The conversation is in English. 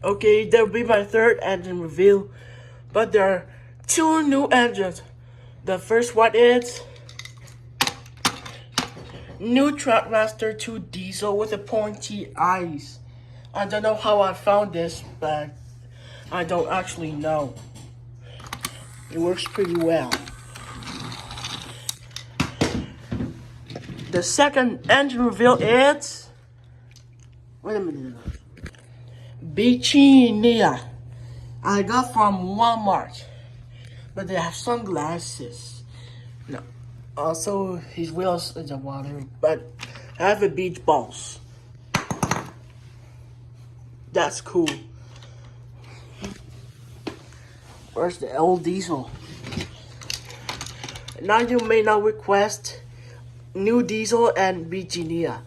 Okay, that will be my third engine reveal. But there are two new engines. The first one is new Trackmaster 2 Diesel with a pointy eyes. I don't know how I found this, but I don't actually know. It works pretty well. The second engine reveal is... Wait a minute. Bichinia. I got from Walmart. But they have sunglasses. No. Also, his wheels in the water. But I have a beach balls. That's cool. Where's the old diesel? Now you may now request new diesel and Bichinia.